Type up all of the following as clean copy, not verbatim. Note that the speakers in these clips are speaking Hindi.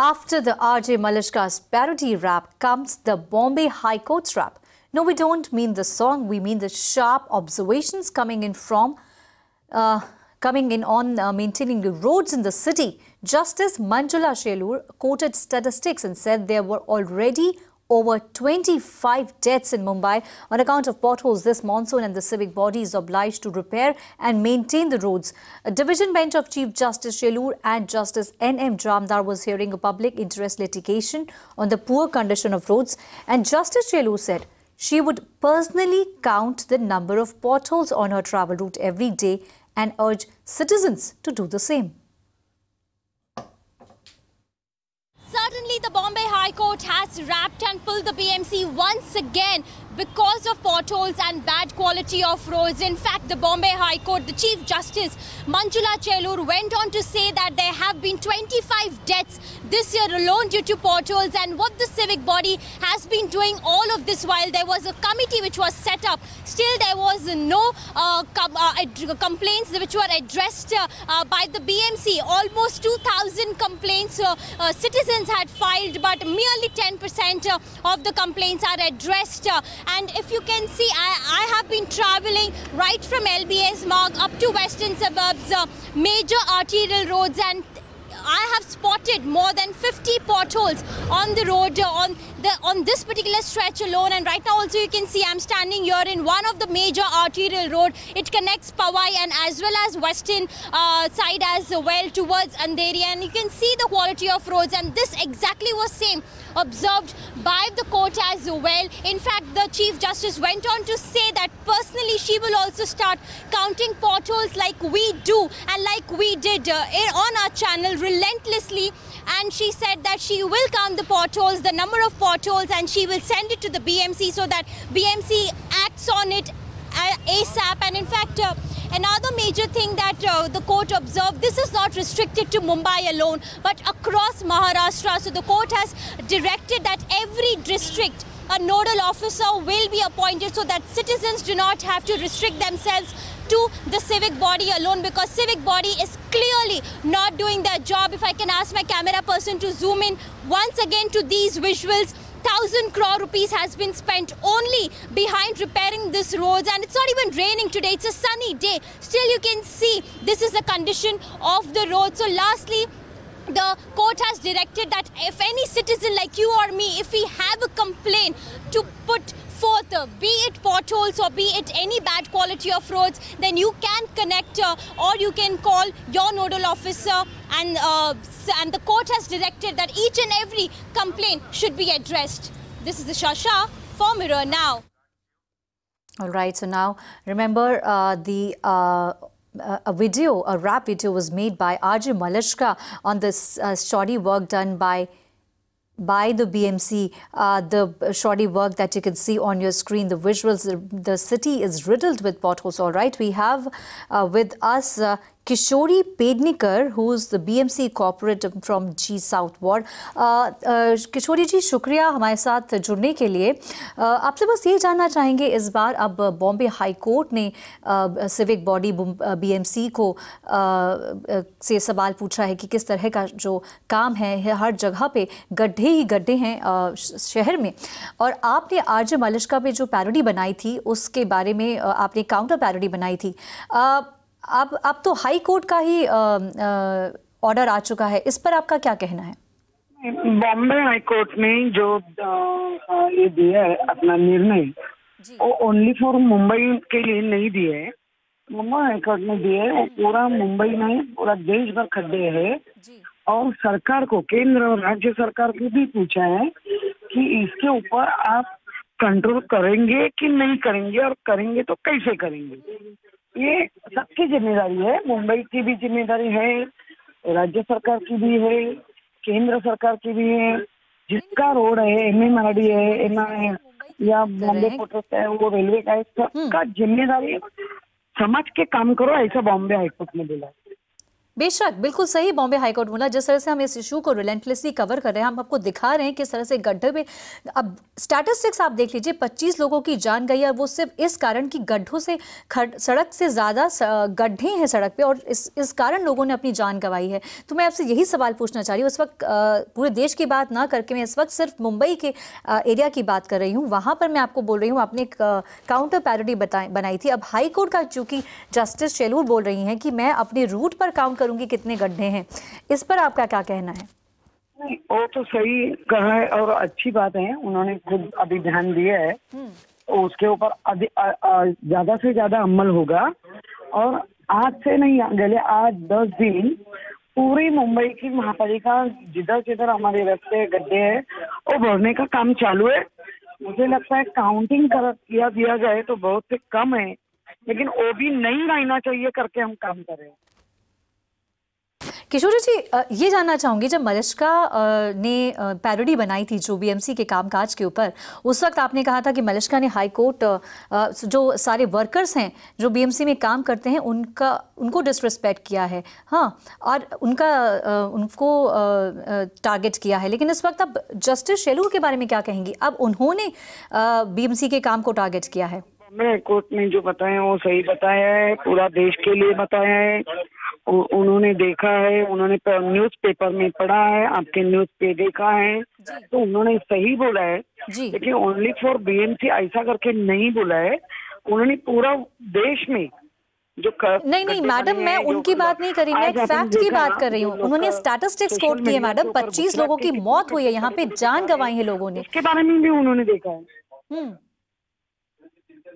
After the RJ Malishka's parody rap comes the Bombay High Court's rap. No, we don't mean the song, we mean the sharp observations coming in on maintaining the roads in the city. Justice Manjula Shelur quoted statistics and said there were already over 25 deaths in Mumbai on account of potholes this monsoon, and the civic body is obliged to repair and maintain the roads. A division bench of Chief Justice Shelur and Justice N.M. Jamdar was hearing a public interest litigation on the poor condition of roads, and Justice Shelur said she would personally count the number of potholes on her travel route every day and urge citizens to do the same. Certainly, the Bombay High Court has wrapped and pulled the BMC once again because of potholes and bad quality of roads. In fact, the Bombay High Court, the Chief Justice Manjula Shelur went on to say that there have been 25 deaths this year alone due to potholes, and what the civic body has been doing all of this while there was a committee which was set up. Still, there was no complaints which were addressed by the BMC. Almost 2,000 complaints citizens had filed, but merely 10% of the complaints are addressed. And if you can see, I have been traveling right from LBS Marg up to western suburbs, major arterial roads, and I have spotted more than 50 potholes on the road on this particular stretch alone. And right now also you can see I'm standing here in one of the major arterial road. It connects Powai and as well as western side as well towards Andheri, and you can see the quality of roads, and this exactly was same observed by the court as well. In fact, the Chief Justice went on to say that personally she will also start counting potholes like we do and like we did on our channel relentlessly, and she said that she will count the potholes, the number of potholes, and she will send it to the BMC so that BMC acts on it ASAP. And in fact, another major thing that the court observed, this is not restricted to Mumbai alone, but across Maharashtra. So the court has directed that every district, a nodal officer will be appointed so that citizens do not have to restrict themselves to the civic body alone, because civic body is clearly not doing their job. If I can ask my camera person to zoom in once again to these visuals, 1,000 crore rupees has been spent only behind repairing this roads, and it's not even raining today, it's a sunny day. Still you can see this is the condition of the road. So lastly, the court has directed that if any citizen like you or me, if we have a complaint to put forth, be it potholes or be it any bad quality of roads, then you can connect or you can call your nodal officer, and the court has directed that each and every complaint should be addressed. This is the Shasha for Mirror Now. All right, so now remember a rap video was made by RJ Malishka on this shoddy work done by the BMC, the shoddy work that you can see on your screen, the visuals. The city is riddled with potholes. All right, we have with us Kishori Pednikar, who's the BMC corporate from G South Ward. Kishori ji, शुक्रिया हमारे साथ जुड़ने के लिए। आपसे बस ये जानना चाहेंगे, इस बार अब बॉम्बे हाई कोर्ट ने सिविक बॉडी BMC को से सवाल पूछा है कि किस तरह का जो काम है, हर जगह पे गड्ढे ही गड्ढे हैं शहर में, और आपने RJ मालिश्का पे जो पैरोडी बनाई थी उसके बारे में आपने काउंटर पैरोडी बनाई थी। अब तो हाई कोर्ट का ही ऑर्डर आ चुका है, इस पर आपका क्या कहना है? बॉम्बे हाई कोर्ट ने जो ये दिया है अपना निर्णय, वो ओनली फॉर मुंबई के लिए नहीं दिए है। मुंबई हाई कोर्ट ने दिए है, पूरा मुंबई में पूरा देश भर खड्डे है, और सरकार को, केंद्र और राज्य सरकार को भी पूछा है कि इसके ऊपर आप कंट्रोल करेंगे कि नहीं करेंगे, और करेंगे तो कैसे करेंगे। ये सबकी जिम्मेदारी है, मुंबई की भी जिम्मेदारी है, राज्य सरकार की भी है, केंद्र सरकार की भी है। जिसका रोड है, MMRD है, MI या बॉम्बे पोर्ट है, वो रेलवे का है, सबका जिम्मेदारी समझ के काम करो, ऐसा बॉम्बे हाईकोर्ट ने बोला। बेशक, बिल्कुल सही बॉम्बे हाईकोर्ट बोला। जिस तरह से हम इस इशू को रिलेंटलेसली कवर कर रहे हैं, हम आपको दिखा रहे हैं किस तरह से गड्ढे में, अब स्टैटिस्टिक्स आप देख लीजिए, 25 लोगों की जान गई है, वो सिर्फ इस कारण कि गड्ढों से, सड़क से ज़्यादा गड्ढे हैं सड़क पे, और इस कारण लोगों ने अपनी जान गंवाई है। तो मैं आपसे यही सवाल पूछना चाह रही हूँ, इस वक्त पूरे देश की बात ना करके मैं इस वक्त सिर्फ मुंबई के एरिया की बात कर रही हूँ। वहाँ पर मैं आपको बोल रही हूँ, आपने एक काउंटर पैरोडी बनाई थी। अब हाई कोर्ट का चूंकि जस्टिस शेलूर बोल रही हैं कि मैं अपने रूट पर काउंट करूंगी कितने गड्ढे हैं, इस पर आपका क्या कहना है? नहीं, वो तो सही कहा है और अच्छी बात है, उन्होंने खुद अभी ध्यान दिया है, तो उसके ऊपर ज्यादा से ज्यादा अमल होगा। और आज से नहीं, अगले 8-10 दिन पूरी मुंबई की महापालिका जिधर जिधर हमारे रास्ते गड्ढे हैं वो भरने का काम चालू है। मुझे लगता है काउंटिंग किया दिया जाए तो बहुत से कम है, लेकिन वो भी नहीं रहना चाहिए करके हम काम कर रहे हैं। किशोरी जी, ये जानना चाहूंगी, जब मलिष्का ने पैरोडी बनाई थी जो बीएमसी के कामकाज के ऊपर, उस वक्त आपने कहा था कि मलिष्का ने हाई कोर्ट, जो सारे वर्कर्स हैं जो बीएमसी में काम करते हैं, उनको डिसरिस्पेक्ट किया है, हाँ, और उनको टारगेट किया है। लेकिन इस वक्त अब जस्टिस शेलूर के बारे में क्या कहेंगी? अब उन्होंने बीएमसी के काम को टारगेट किया है। बॉम्बे कोर्ट ने जो बताया वो सही बताया है, पूरा देश के लिए बताया है। उन्होंने देखा है, उन्होंने न्यूज़पेपर में पढ़ा है, आपके न्यूज़ पे देखा है, तो उन्होंने सही बोला है। लेकिन ओनली फॉर बीएमसी ऐसा करके नहीं बोला है, उन्होंने पूरा देश में जो नहीं मैडम, मैं उनकी बात नहीं कर रही, मैं एक फैक्ट की बात कर रही हूँ। उन्होंने स्टैटिस्टिक्स कोट किए मैडम, 25 लोगों की मौत हुई है यहाँ पे, जान गंवाई है लोगों ने। उसके बारे में भी उन्होंने देखा है,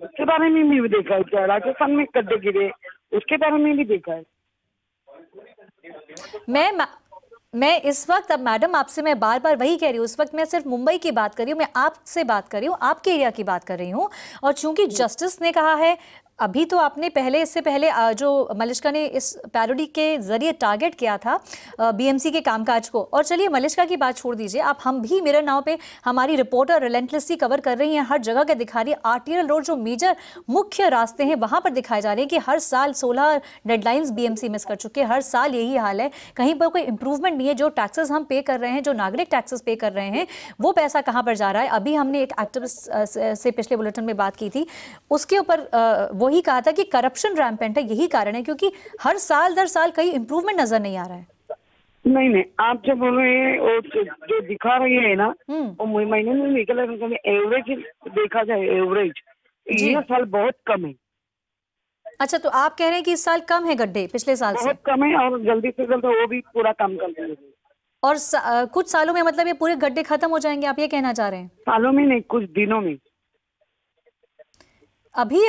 उसके बारे में भी देखा है, राजस्थान में गड्ढे गिरे उसके बारे में भी देखा है। मैं इस वक्त, अब मैडम आपसे मैं बार बार वही कह रही हूँ, इस वक्त मैं सिर्फ मुंबई की बात कर रही हूँ, मैं आपसे बात कर रही हूँ, आपके एरिया की बात कर रही हूँ। और चूंकि जस्टिस ने कहा है, अभी तो आपने इससे पहले जो मलिष्का ने इस पैरोडी के जरिए टारगेट किया था बीएमसी के कामकाज को, और चलिए मलिष्का की बात छोड़ दीजिए, आप हम भी मिरर नाउ पे हमारी रिपोर्टर रिलेंटलेसली कवर कर रही हैं, हर जगह के दिखा रही है। आरटीएल रोड जो मेजर मुख्य रास्ते हैं वहां पर दिखाए जा रहे हैं कि हर साल 16 डेडलाइंस बीएमसी मिस कर चुके हैं, हर साल यही हाल है, कहीं पर कोई इंप्रूवमेंट नहीं है। जो टैक्सेस हम पे कर रहे हैं, जो नागरिक टैक्सेस पे कर रहे हैं, वो पैसा कहाँ पर जा रहा है? अभी हमने एक एक्टिविस्ट से पिछले बुलेटिन में बात की थी, उसके ऊपर वही कहा था कि करप्शन रैम्पेंट है, यही कारण है, क्योंकि हर साल दर साल कहीं इंप्रूवमेंट नजर नहीं आ रहा है। नहीं, आप जो बोल रहे हैं वो जो दिखा रही है ना, वो महीने में निकल एवरेज देखा जाए, एवरेज ये साल बहुत कम है। अच्छा, तो आप कह रहे हैं कि इस साल कम है गड्ढे पिछले साल से? बहुत कम है, और जल्दी से जल्द वो भी पूरा काम कर देंगे। और कुछ सालों में, मतलब ये पूरे गड्ढे खत्म हो जाएंगे, आप ये कहना चाह रहे हैं? सालों में नहीं, कुछ दिनों में। अभी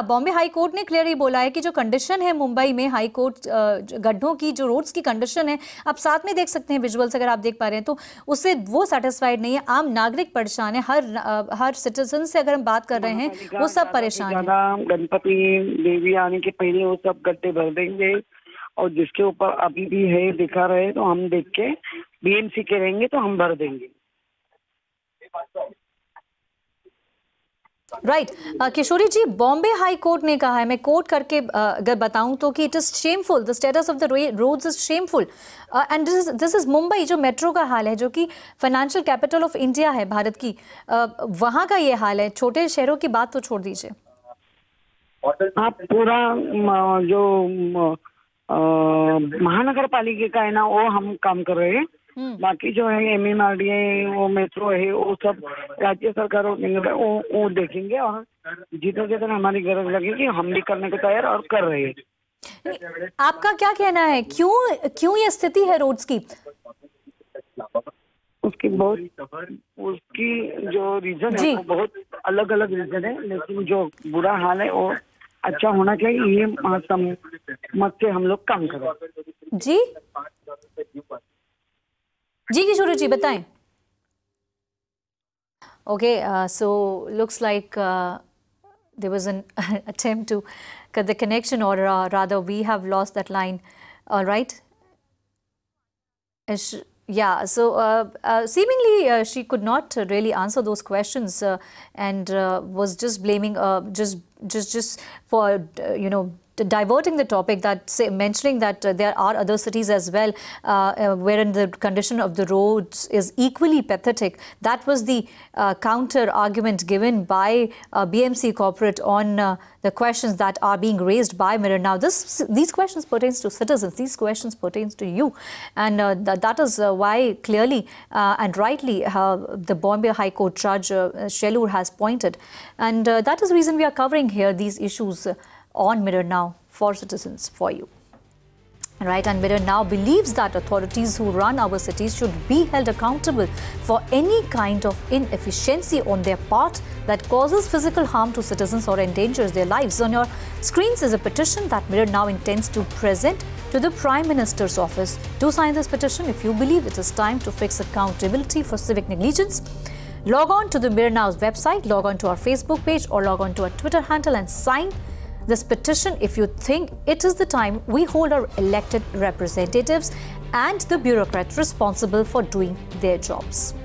बॉम्बे हाई कोर्ट ने क्लियर ही बोला है कि जो कंडीशन है मुंबई में हाई कोर्ट गड्ढों की, जो रोड्स की कंडीशन है, आप साथ में देख सकते हैं विजुअल्स अगर आप देख पा रहे हैं, तो उससे वो सेटिस्फाइड नहीं है। आम नागरिक परेशान है, हर सिटीजन से अगर हम बात कर रहे हैं वो सब परेशान है। गणपति देवी आने के पहले वो सब गड्ढे भर देंगे, और जिसके ऊपर अभी भी है दिखा रहे तो हम देख के बीएमसी के रहेंगे तो हम भर देंगे। Right Kishori ji, Bombay high court ने कहा है, मैं कोट करके अगर बताऊं तो, कि it is shameful, the status of the roads is shameful and this is Mumbai, जो मेट्रो का हाल है, जो कि फाइनेंशियल कैपिटल ऑफ इंडिया है भारत की, वहां का ये हाल है। छोटे शहरों की बात तो छोड़ दीजिए, आप पूरा जो महानगर पालिका का है ना, वो हम काम कर रहे हैं। बाकी जो है एमएमआरडी है, वो मेट्रो है, वो सब राज्य सरकार वो देखेंगे, और जितना जितना हमारी गरज लगेगी हम भी करने को तैयार और कर रहे हैं। आपका क्या कहना है, क्यों ये स्थिति है रोड्स की? उसकी जो रीजन है वो बहुत अलग अलग रीजन है, लेकिन जो बुरा हाल है वो अच्छा होना चाहिए, ये मत से हम लोग काम करें। जी किशोरी जी बताएं। Okay, so looks like there was an attempt to cut the connection, or rather we have lost that line. All right. Yeah, so seemingly she could not really answer those questions and was just blaming just for diverting the topic, that mentioning that there are other cities as well wherein the condition of the roads is equally pathetic. That was the counter argument given by BMC corporate on the questions that are being raised by Mirror. Now, these questions pertains to citizens. These questions pertains to you, and that is why clearly and rightly the Bombay High Court Judge Shellur has pointed, and that is the reason we are covering here these issues on Mirror Now for citizens, for you. Right, and Mirror Now believes that authorities who run our cities should be held accountable for any kind of inefficiency on their part that causes physical harm to citizens or endangers their lives. On your screens is a petition that Mirror Now intends to present to the Prime Minister's office. Do sign this petition if you believe it is time to fix accountability for civic negligence. Log on to the Mirror Now's website, log on to our Facebook page, or log on to our Twitter handle and sign this petition if you think it is the time we hold our elected representatives and the bureaucrats responsible for doing their jobs.